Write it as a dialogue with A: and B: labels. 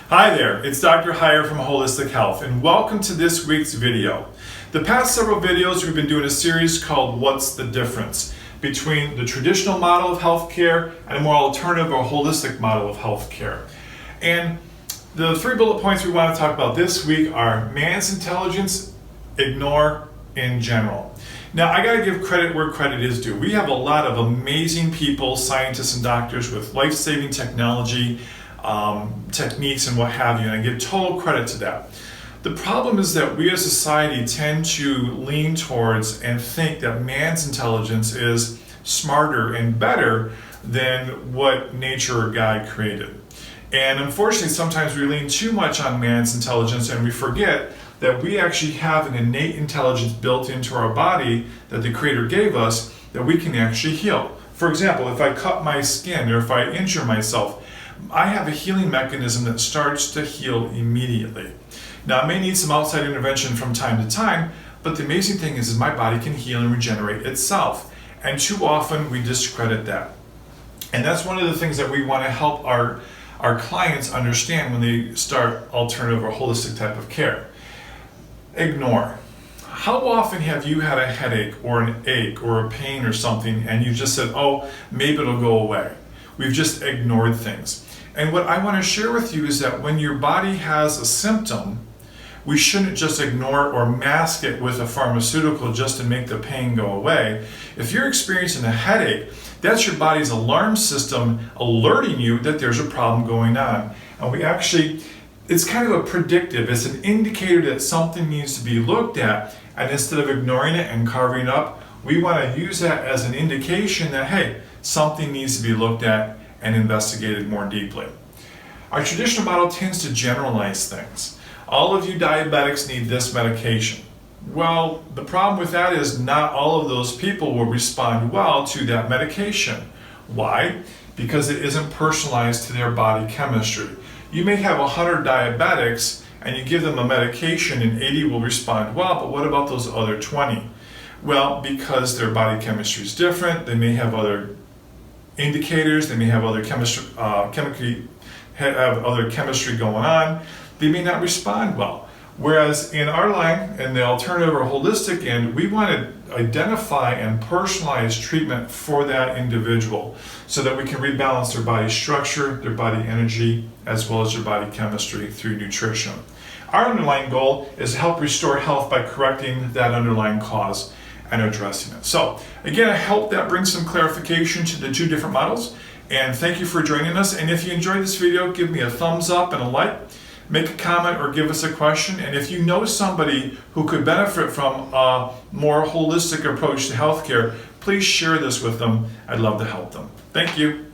A: Hi there, it's Dr. Heyer from Holistic Health, and welcome to this week's video. The past several videos we've been doing a series called What's the Difference between the traditional model of healthcare and a more alternative or holistic model of healthcare. And the 3 bullet points we want to talk about this week are man's intelligence, ignore in general. Now, I gotta give credit where credit is due. We have a lot of amazing people, scientists and doctors with life-saving technology, techniques and what have you, and I give total credit to that. The problem is that we as a society tend to lean towards and think that man's intelligence is smarter and better than what nature or God created. And unfortunately, sometimes we lean too much on man's intelligence and we forget that we actually have an innate intelligence built into our body that the Creator gave us that we can actually heal. For example, if I cut my skin or if I injure myself, I have a healing mechanism that starts to heal immediately. Now, I may need some outside intervention from time to time, but the amazing thing is my body can heal and regenerate itself. And too often we discredit that. And that's one of the things that we want to help our clients understand when they start alternative or holistic type of care. Ignore. How often have you had a headache or an ache or a pain or something and you just said, oh, maybe it'll go away? We've just ignored things. And what I want to share with you is that when your body has a symptom, we shouldn't just ignore or mask it with a pharmaceutical just to make the pain go away. If you're experiencing a headache, that's your body's alarm system alerting you that there's a problem going on. And it's kind of a predictive, it's an indicator that something needs to be looked at, and instead of ignoring it and carving it up, we want to use that as an indication that, hey, something needs to be looked at and investigated more deeply. Our traditional model tends to generalize things. All of you diabetics need this medication. Well, the problem with that is not all of those people will respond well to that medication. Why? Because it isn't personalized to their body chemistry. You may have 100 diabetics and you give them a medication and 80 will respond well, but what about those other 20? Well, because their body chemistry is different, they may have other indicators, they may have other chemistry going on, they may not respond well. Whereas in our line, in the alternative or holistic end, we want to identify and personalize treatment for that individual so that we can rebalance their body structure, their body energy, as well as their body chemistry through nutrition. Our underlying goal is to help restore health by correcting that underlying cause and addressing it. So again, I hope that brings some clarification to the 2 different models, and thank you for joining us. And if you enjoyed this video, give me a thumbs up and a like, make a comment or give us a question. And if you know somebody who could benefit from a more holistic approach to healthcare, please share this with them. I'd love to help them. Thank you.